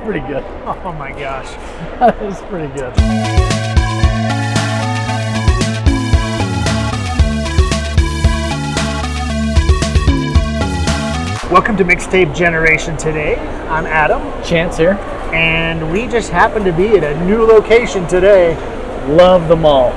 pretty good. Oh my gosh. That is pretty good. Welcome to Mixtape Generation today. I'm Adam. Chance here. And we just happen to be at a new location today. Love the mall.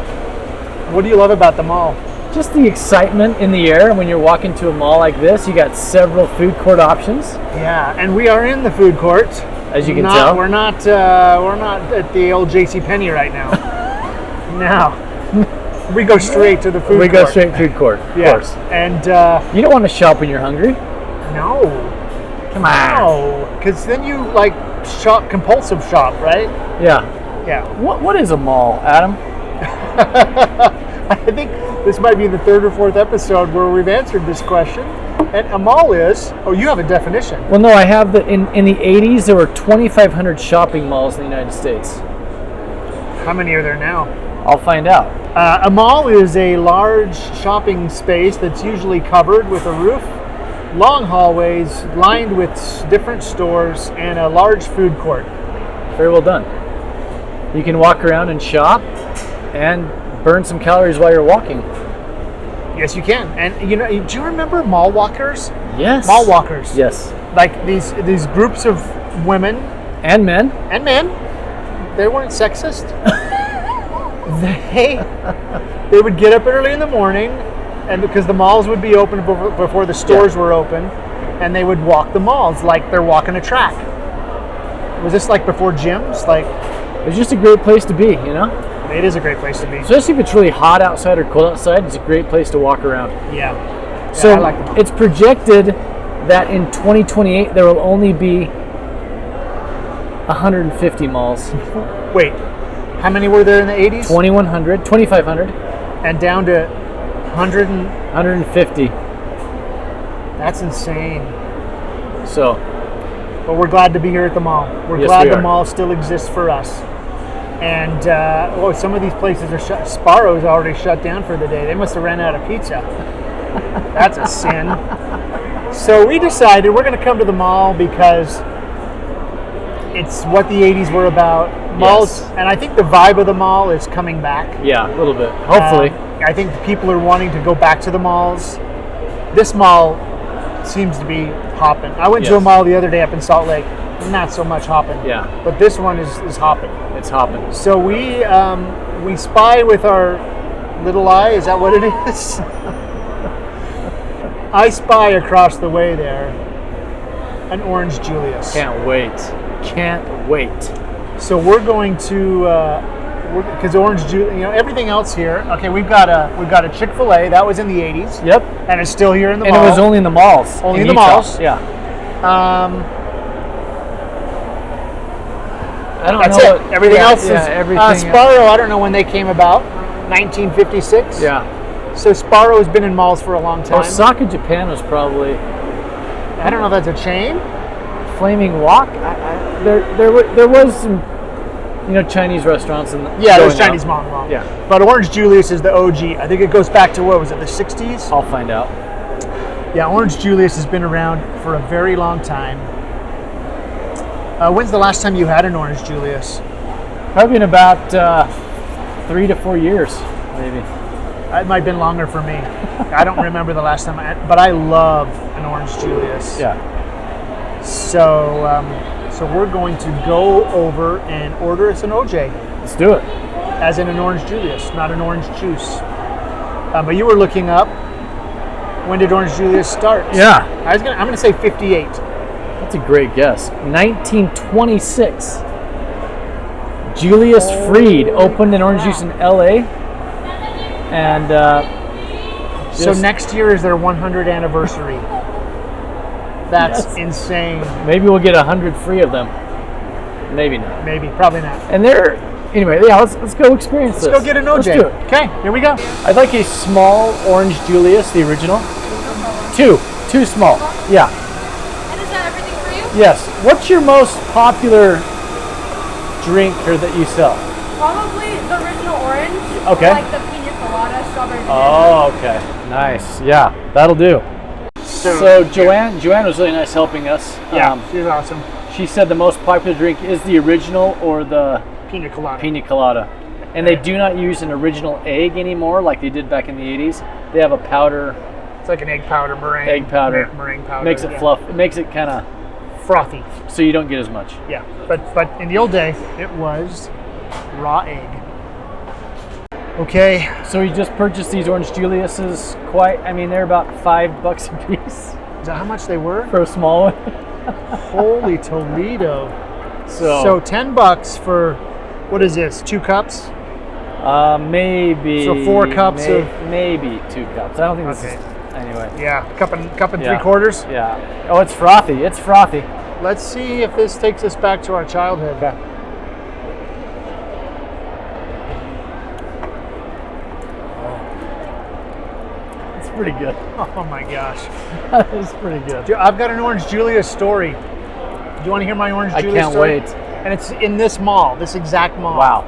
What do you love about the mall? Just the excitement in the air when you're walking to a mall like this. You got several food court options. Yeah, and we are in the food court. As you can tell. We're not at the old JCPenney right now. No. We go straight to the food court. We go straight food court, of course. And you don't want to shop when you're hungry. No. Come on. No, because then you like compulsive shop, right? Yeah. Yeah. What is a mall, Adam? I think this might be the third or fourth episode where we've answered this question. And a mall is, you have a definition. Well, no, I have in the 80s, there were 2,500 shopping malls in the United States. How many are there now? I'll find out. A mall is a large shopping space that's usually covered with a roof, long hallways lined with different stores, and a large food court. Very well done. You can walk around and shop and burn some calories while you're walking. Yes, you can. And do you remember mall walkers? Yes. Mall walkers. Yes. Like these groups of women and men. They weren't sexist. They would get up early in the morning, and because the malls would be open before the stores were open, and they would walk the malls like they're walking a track. Was this like before gyms? Like, it was just a great place to be, you know? It is a great place to be. Especially if it's really hot outside or cold outside, it's a great place to walk around. Yeah. So I like it's projected that in 2028 there will only be 150 malls. Wait, how many were there in the 80s? 2,100, 2,500. And down to 150. That's insane. So. But we're glad to be here at the mall. We're glad the mall still exists for us. And some of these places are shut. Sparrow's already shut down for the day. They must have ran out of pizza. That's a sin. So we decided we're going to come to the mall because it's what the 80s were about. Malls, and I think the vibe of the mall is coming back. Yeah, a little bit. Hopefully. I think people are wanting to go back to the malls. This mall seems to be hopping. I went to a mall the other day up in Salt Lake. Not so much hopping. Yeah. But this one is hopping. It's hopping. So we spy with our little eye. Is that what it is? I spy across the way there an Orange Julius. Can't wait. So we're going to because Orange Julius, everything else here. Okay, we've got a Chick-fil-A that was in the 80s. Yep. And it's still here in the mall. And it was only in the malls. Only in the malls. Yeah. I don't know. It. Everything else is everything. Sparrow. I don't know when they came about. 1956. Yeah. So Sparrow has been in malls for a long time. Osaka, Japan was probably. I don't know if that's a chain. Flaming Wok. There was some, Chinese restaurants in. There's Chinese mall. Yeah. But Orange Julius is the OG. I think it goes back to what was it, the 60s? I'll find out. Yeah, Orange Julius has been around for a very long time. When's the last time you had an Orange Julius? Probably in about 3 to 4 years, maybe. It might have been longer for me. I don't remember the last time but I love an Orange Julius. Yeah. So we're going to go over and order us an OJ. Let's do it. As in an Orange Julius, not an orange juice. But you were looking up. When did Orange Julius start? Yeah. I'm going to say 58. That's a great guess. 1926. Julius Freed opened an orange juice in LA. And so next year is their 100th anniversary. That's insane. Maybe we'll get 100 free of them. Maybe not. Maybe, probably not. And let's go experience this. Let's go get an OJ. Let's do it. Okay, here we go. I'd like a small Orange Julius, the original. Two small. Yeah. And is that everything for you? Yes. What's your most popular drink here that you sell? Probably the original orange. Okay. Like the pina colada, strawberry. Oh, okay. Nice. Yeah, that'll do. So Joanne was really nice helping us. Yeah, she's awesome. she said the most popular drink is the original or the Pina colada. pina colada. And they do not use an original egg anymore like they did back in the 80s. They have a powder. It's like an egg powder meringue. Egg powder. Meringue powder. Makes it fluff. It makes it kind of frothy. so you don't get as much. Yeah, but in the old day, it was raw egg. Okay. So we just purchased these Orange Julius's. They're about $5 a piece Is that how much they were? for a small one. Holy Toledo. So, $10 for, what is this, 2 cups? maybe. So 4 cups of. maybe 2 cups. I don't think this Okay. is. Anyway. Yeah, cup and Yeah. 3/4. Yeah. Oh, it's frothy. It's frothy. Let's see if this takes us back to our childhood. Okay. It's pretty good. Oh my gosh. It's pretty good. Dude, I've got an Orange Julius story. Do you want to hear my Orange I Julius can't story? wait. And it's in this mall, this exact mall. Wow.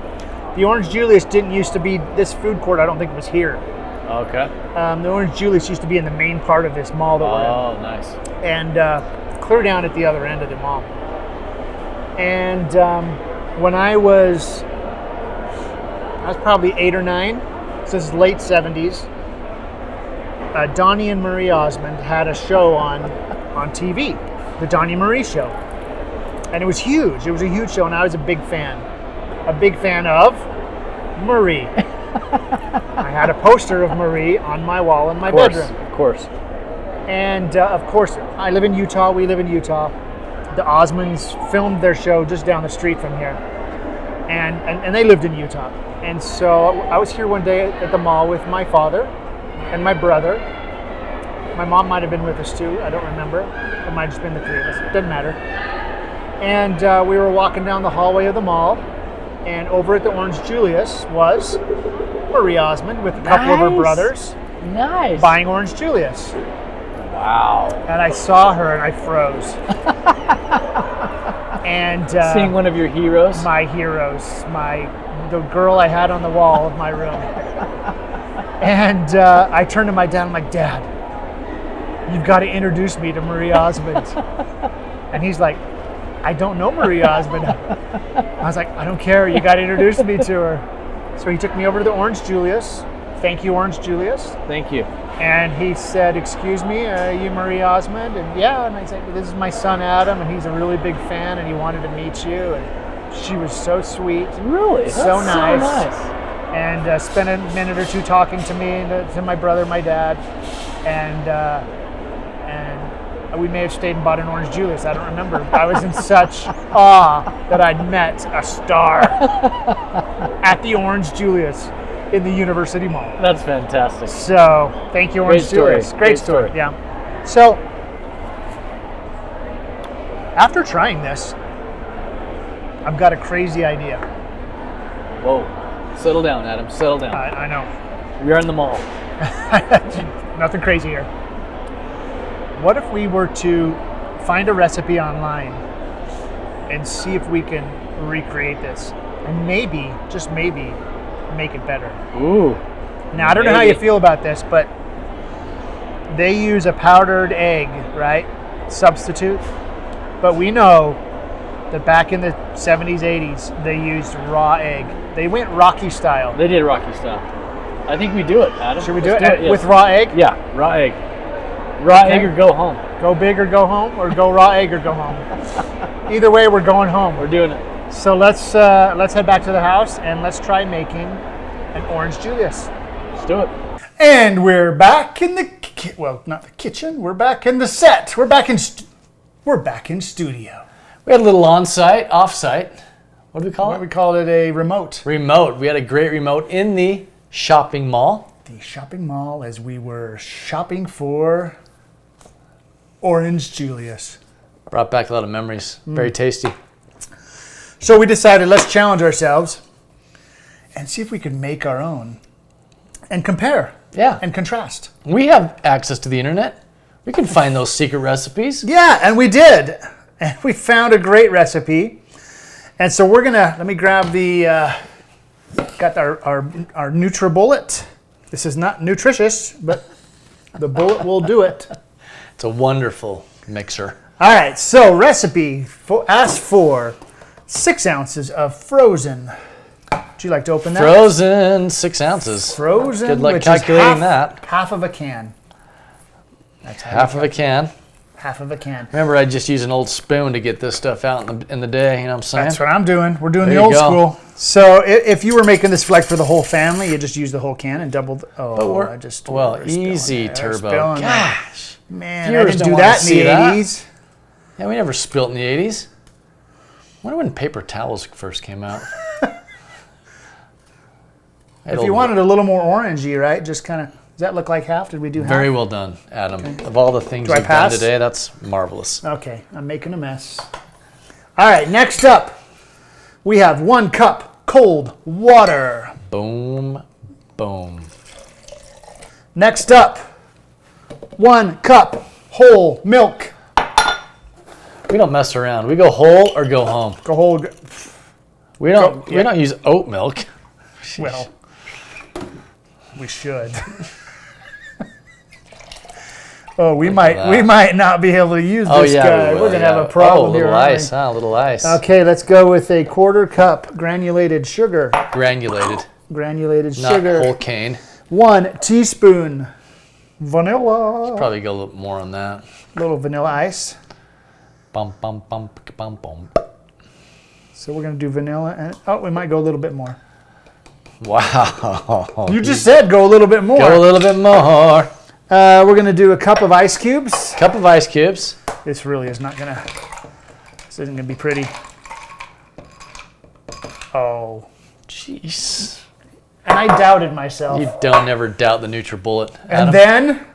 The Orange Julius didn't used to be, this food court I don't think was here. Okay. The Orange Julius used to be in the main part of this mall that we're in. Oh, nice. And clear down at the other end of the mall. And when I was probably 8 or 9, so this is late 70s, Donnie and Marie Osmond had a show on TV, the Donnie Marie Show. And it was huge. It was a huge show, and I was a big fan. A big fan of Marie. I had a poster of Marie on my wall in my bedroom. Of course. And of course, I live in Utah. We live in Utah. The Osmonds filmed their show just down the street from here. And they lived in Utah. And so I was here one day at the mall with my father and my brother. My mom might have been with us too. I don't remember. It might have just been the 3 of us. Doesn't matter. And we were walking down the hallway of the mall. And over at the Orange Julius was Marie Osmond with a couple of her brothers Nice. buying Orange Julius. Wow. And I saw her and I froze. And Seeing one of your heroes. my heroes, the girl I had on the wall of my room. And I turned to my dad. I'm like, Dad, you've got to introduce me to Marie Osmond. And he's like, I don't know Marie Osmond. I was like, I don't care. You got to introduce me to her. So he took me over to the Orange Julius. Thank you, Orange Julius. Thank you. And he said, excuse me, you Marie Osmond? And yeah, and I said, this is my son Adam, and he's a really big fan, and he wanted to meet you. And she was so sweet. Really? That's So nice. So nice. And spent a minute or two talking to me and to my brother, my dad. And we may have stayed and bought an Orange Julius. I don't remember. I was in such awe that I'd met a star at the Orange Julius in the University Mall. That's fantastic. So, thank you, Orange Great story. Julius. Great story. Yeah. So, after trying this, I've got a crazy idea. Whoa. Settle down, Adam. Settle down. I know. We are in the mall. Nothing crazy here. What if we were to find a recipe online and see if we can recreate this and maybe, just maybe, make it better? Ooh. Now, I don't know how you feel about this, but they use a powdered egg, right? Substitute. But we know that back in the 70s, 80s, they used raw egg. They went Rocky style. They did Rocky style. I think we do it, Adam. Should we do Let's it yes. with raw egg? Yeah, raw egg. Raw Okay. egg or go home. Go big or go home, or go raw egg or go home. Either way, we're going home. We're doing it. So let's head back to the house and let's try making an Orange Julius. Let's do it. And we're back in the not the kitchen. We're back in the set. We're back in studio. We had a little on-site, off-site. What do we call What it? we call it a remote. Remote. We had a great remote in the shopping mall. The shopping mall as we were shopping for Orange Julius. Brought back a lot of memories. Very tasty. So we decided let's challenge ourselves and see if we could make our own and compare Yeah. and contrast. We have access to the internet. We can find those secret recipes. Yeah, and we did. And we found a great recipe. And so we're gonna, let me grab the, got our NutriBullet. This is not nutritious, but the bullet will do it. It's a wonderful mixer. All right, so recipe asks for 6 ounces of frozen. Would you like to open that? Frozen 6 ounces. Frozen. Good luck which calculating is that. half of a can. That's how Half you of a can. half of a can. Remember, I just use an old spoon to get this stuff out in the day. You know what I'm saying? That's what I'm doing. We're doing There the you old go. school. So if you were making this like for the whole family, you just use the whole can and double. I just Well, easy, Turbo. Gosh. Man, I Viewers didn't don't do wanna that in see the that. 80s. Yeah, we never spilt in the 80s. I wonder when paper towels first came out. If you wanted a little more orangey, right? Just kind of, does that look like half? Did we do half? Very well done, Adam. Of all the things Do I you've done pass? today, that's marvelous. Okay, I'm making a mess. All right, next up, we have 1 cup cold water. Boom, boom. Next up, 1 cup whole milk. We don't mess around. We go whole or go home. Go whole. We don't use oat milk. Well, we should. We might not be able to use this guy. We're gonna have a problem here. Little ice, huh? Little ice. Okay, let's go with a 1/4 cup granulated sugar. Granulated, Granulated not sugar. whole cane. 1 teaspoon vanilla. Probably go a little more on that. Little vanilla ice. Bum bum bum bum bum. So we're gonna do vanilla, and we might go a little bit more. Wow. You just said go a little bit more. Go a little bit more. We're gonna do a cup of ice cubes. Cup of ice cubes. This really is not gonna. This isn't gonna be pretty. Oh, Jeez. and I doubted myself. You don't ever doubt the NutriBullet, And Adam. then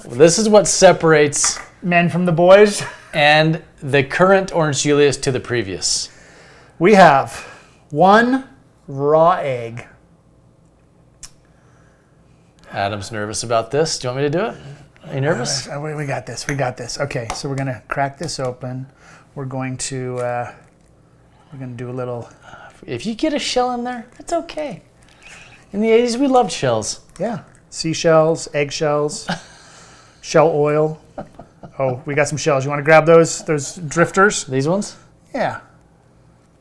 This is what separates men from the boys. and the current Orange Julius to the previous. We have 1 raw egg. Adam's nervous about this. Do you want me to do it? Are you nervous? We got this. We got this. Okay, so we're gonna crack this open. We're going to do a little. If you get a shell in there, that's okay. In the 80s, we loved shells. Yeah, seashells, eggshells, shell oil. Oh, we got some shells. You want to grab those drifters? These ones? Yeah.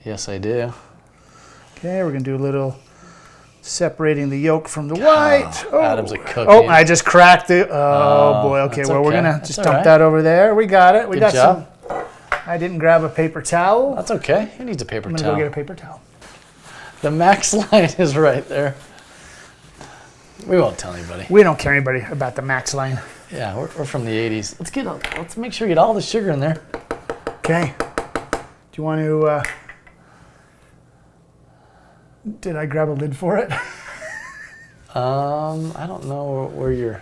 Yes, I do. Okay, we're gonna do a little separating the yolk from the white. Oh, Adam's a cookie. Oh, I just cracked it. Oh boy. Okay, that's well we're okay. gonna That's just all dump right. that over there. We got it. We Good got job. some. I didn't grab a paper towel. That's okay. Who needs a paper I'm gonna towel? go get a paper towel. The max line is right there. We won't tell anybody. We don't care anybody about the max line. Yeah, we're from the 80s. Let's make sure we get all the sugar in there. Okay. Do you want to? Did I grab a lid for it? I don't know where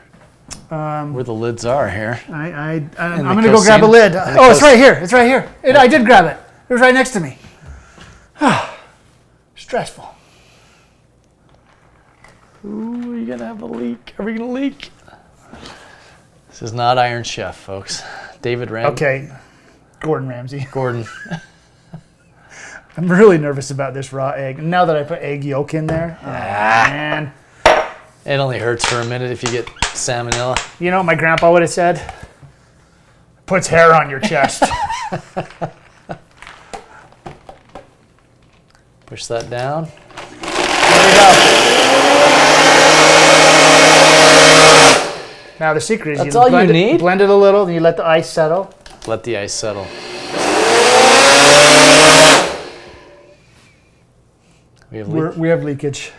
the lids are here. I'm the gonna go grab a cosine? lid. In the Oh, it's right here. It's right here. I did grab it. It was right next to me. Stressful. Ooh, you're gonna have a leak. Are we gonna leak? This is not Iron Chef, folks. David Ramsey. Okay, Gordon Ramsay. Gordon. I'm really nervous about this raw egg. Now that I put egg yolk in there, man. It only hurts for a minute if you get salmonella. You know what my grandpa would have said? Puts hair on your chest. Push that down. There we go. Now the secret is That's all you blend need? Blend it a little, and you let the ice settle. Let the ice settle. We have leak. We have leakage.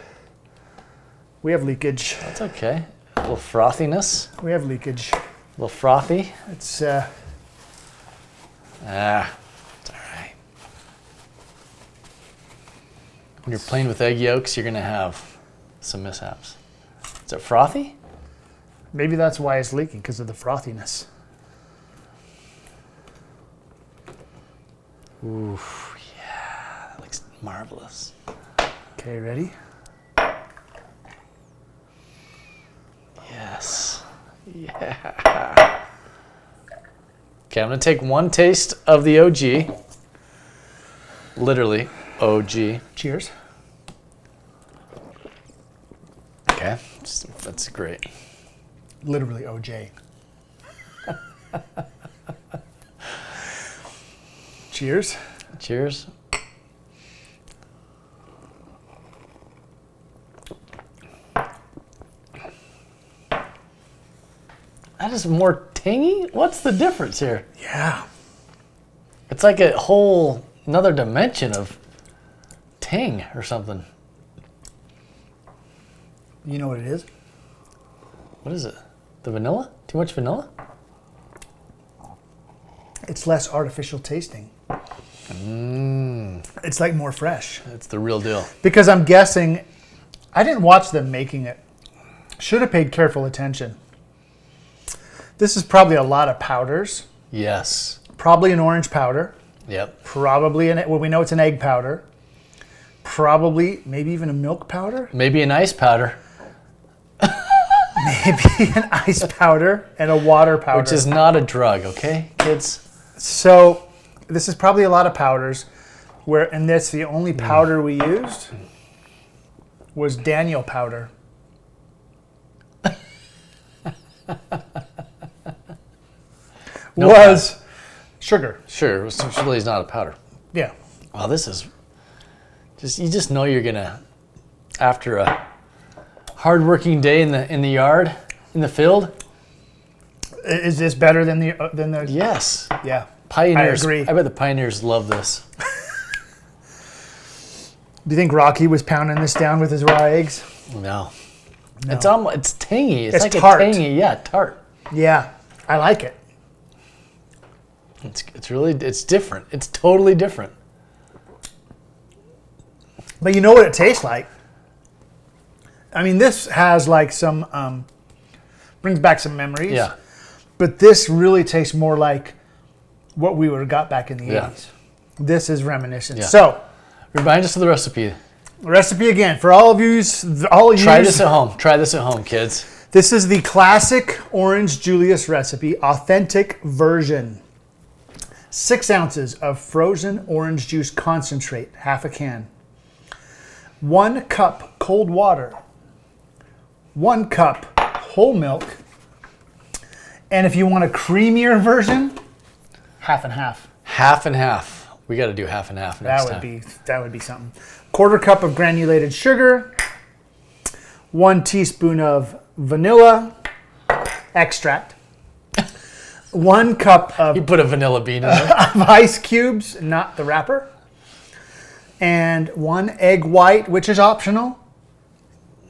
We have leakage. That's okay. A little frothiness. We have leakage. A little frothy. It's it's all right. When you're playing with egg yolks, you're gonna have some mishaps. Is it frothy? maybe that's why it's leaking, because of the frothiness. Ooh, yeah, that looks marvelous. Okay, ready? Yes. Yeah. Okay, I'm gonna take one taste of the OG. Literally, OG. Cheers. Okay, that's great. Literally OJ. Cheers. Cheers. That is more tangy? What's the difference here? Yeah. It's like a whole another dimension of tang or something. You know what it is? What is it? The vanilla? Too much vanilla? It's less artificial tasting. It's like more fresh. It's the real deal. Because I'm guessing, I didn't watch them making it. Should have paid careful attention. This is probably a lot of powders. Yes. Probably an orange powder. Yep. Probably, well, we know it's an egg powder. Probably, maybe even a milk powder. Maybe an ice powder. Maybe an ice powder and a water powder. Which is not a drug, okay, kids? So, this is probably a lot of powders. And that's the only powder we used was Daniel powder. No was powder. Sugar. Sure, it really is not a powder. Yeah. Wow, this is you just know you're gonna, after a hard-working day in the yard, in the field. Is this better than the? Yes. Yeah. Pioneers. I agree. I bet the pioneers love this. Do you think Rocky was pounding this down with his raw eggs? No. It's tangy. It's like tart. a tangy, tart. Yeah, I like it. It's different. It's totally different. But you know what it tastes like? I mean, this has like some, brings back some memories. Yeah. But this really tastes more like what we would have got back in the 80s. This is reminiscent. Yeah. So, remind us of the recipe. Recipe again for all of you. Try this at home. Try this at home, kids. This is the classic Orange Julius recipe, authentic version. 6 ounces of frozen orange juice concentrate, half a can. 1 cup cold water. 1 cup whole milk. And if you want a creamier version, half and half. Half and half. We got to do half and half next time. That would be something. 1/4 cup of granulated sugar. 1 teaspoon of vanilla extract. 1 cup of You put a vanilla bean in there. ice cubes, not the wrapper. And 1 egg white, which is optional.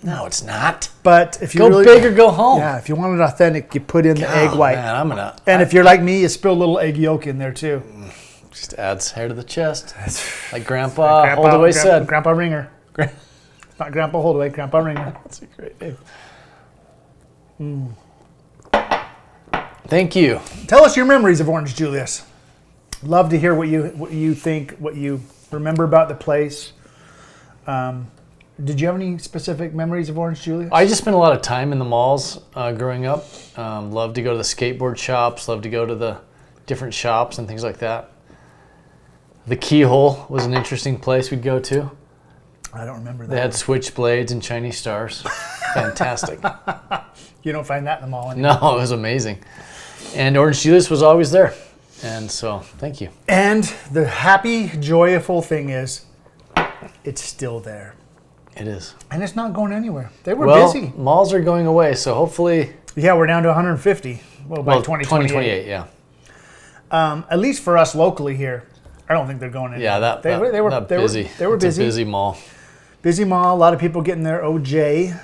No, it's not. But if you Go really, big or go home. Yeah, if you want it authentic, you put in the egg white. Man, And if you're like me, you spill a little egg yolk in there too. just adds hair to the chest. Like Grandpa Holdaway said. Grandpa Ringer. Not Grandpa Holdaway, Grandpa Ringer. That's a great name. Thank you. Tell us your memories of Orange Julius. Love to hear what you think, what you remember about the place. Did you have any specific memories of Orange Julius? I just spent a lot of time in the malls growing up. Loved to go to the skateboard shops. Loved to go to the different shops and things like that. The Keyhole was an interesting place we'd go to. I don't remember that. They had switchblades and Chinese stars. Fantastic. You don't find that in the mall anymore. No, it was amazing. And Orange Julius was always there. And so, thank you. And the happy, joyful thing is, it's still there. It is. And it's not going anywhere. They were Well, busy. malls are going away, so hopefully... Yeah, we're down to 150. Well, by 2028, yeah. At least for us locally here, I don't think they're going anywhere. Yeah, they were busy. They were busy. It's a busy mall. Busy mall. A lot of people getting their OJ.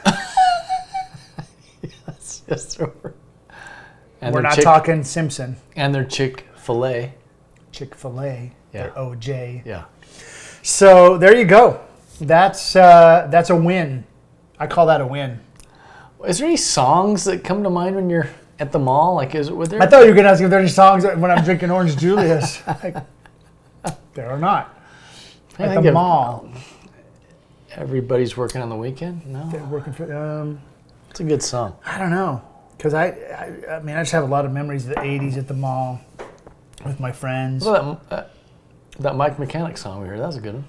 Yes, there were. And We're their not talking Simpson. And their Chick-fil-A. Chick-fil-A. Yeah. Their OJ. Yeah. So there you go. That's a win. I call that a win. Is there any songs that come to mind when you're at the mall? Like, would there? I thought you were going to ask if there are any songs when I'm drinking Orange Julius. There are not. At the mall. Everybody's working on the weekend? No. They're working for... It's a good song. I don't know. Because I mean, I just have a lot of memories of the 80s at the mall with my friends. Well, that Mike Mechanic song we heard, that was a good one.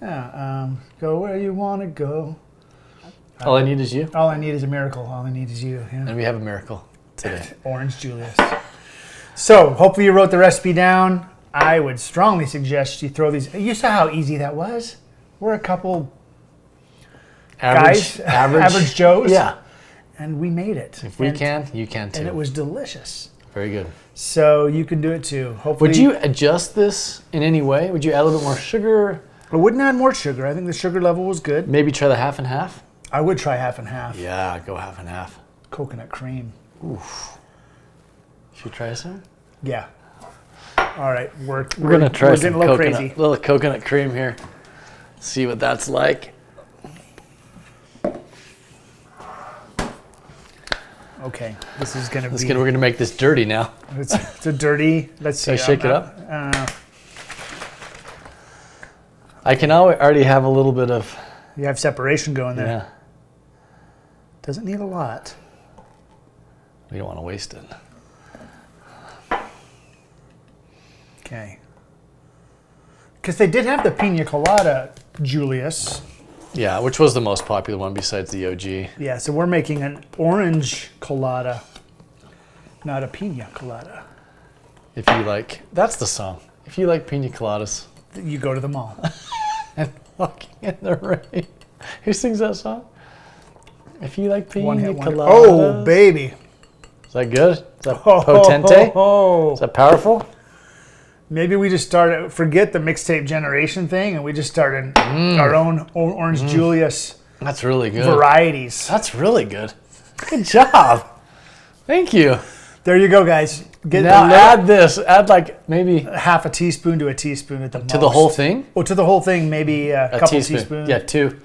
Yeah, go where you want to go. All I Need Is You. All I need is a miracle. All I need is you. Yeah. And we have a miracle today. Orange Julius. So hopefully you wrote the recipe down. I would strongly suggest you throw these. You saw how easy that was. We're a couple average Joes. Yeah. And we made it. If we can, you can too. And it was delicious. Very good. So you can do it too. Hopefully. Would you adjust this in any way? Would you add a little bit more sugar? I wouldn't add more sugar. I think the sugar level was good. Maybe try the half and half? I would try half and half. Yeah, go half and half. Coconut cream. Oof. Should we try some? Yeah. All right. We're going to try some a little coconut cream here. See what that's like. Okay. This is going to be... We're going to make this dirty now. It's a dirty... Let's see. Should I shake it up? I can already have a little bit of... You have separation going there. Yeah. Doesn't need a lot. We don't want to waste it. Okay. Because they did have the Pina Colada Julius. Yeah, which was the most popular one besides the OG. Yeah, so we're making an orange colada, not a Pina Colada. If you like... That's the song. If you like pina coladas. You go to the mall. And walking in the rain. Who sings that song? If you like pina coladas. Oh, baby. Is that good? Is that potente? Is that powerful? Maybe we just forget the Mixtape Generation thing, and we just started our own Orange Julius. That's really good. Varieties. That's really good. Good job. Thank you. There you go, guys. Add this. Add like maybe half a teaspoon to a teaspoon at the most. To the whole thing? Oh, to the whole thing, maybe a couple teaspoons. Yeah, 2.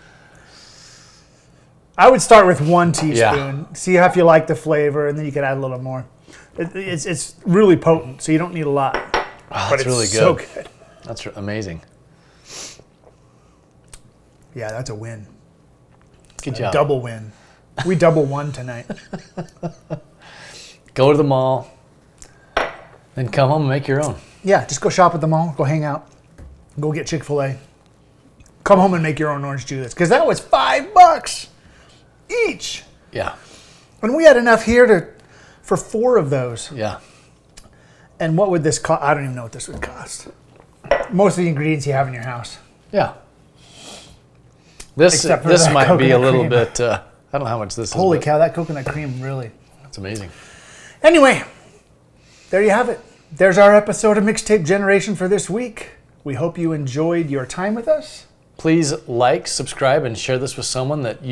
I would start with 1 teaspoon. Yeah. See if you like the flavor, and then you can add a little more. It's really potent, so you don't need a lot. Oh, but that's really good. So good. That's amazing. Yeah, that's a win. Good job. Double win. We double won tonight. Go to the mall, then come home and make your own. Yeah, just go shop at the mall. Go hang out. Go get Chick-fil-A. Come home and make your own Orange Julius. Because that was $5 each. Yeah. And we had enough here for 4 of those. Yeah. And what would this cost? I don't even know what this would cost. Most of the ingredients you have in your house. Yeah. This might be a little cream. bit, I don't know how much this is. Holy cow, that coconut cream really. That's amazing. Anyway, there you have it. There's our episode of Mixtape Generation for this week. We hope you enjoyed your time with us. Please like, subscribe, and share this with someone that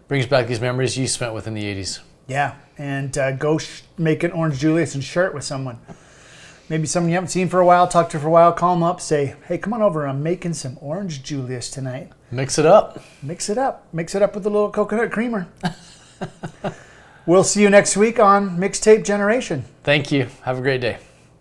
brings back these memories you spent with in the 80s. Yeah, and go make an Orange Julius and share it with someone. Maybe someone you haven't seen for a while, talk to for a while, call them up, say, hey, come on over, I'm making some Orange Julius tonight. Mix it up. Mix it up. Mix it up with a little coconut creamer. We'll see you next week on Mixtape Generation. Thank you. Have a great day.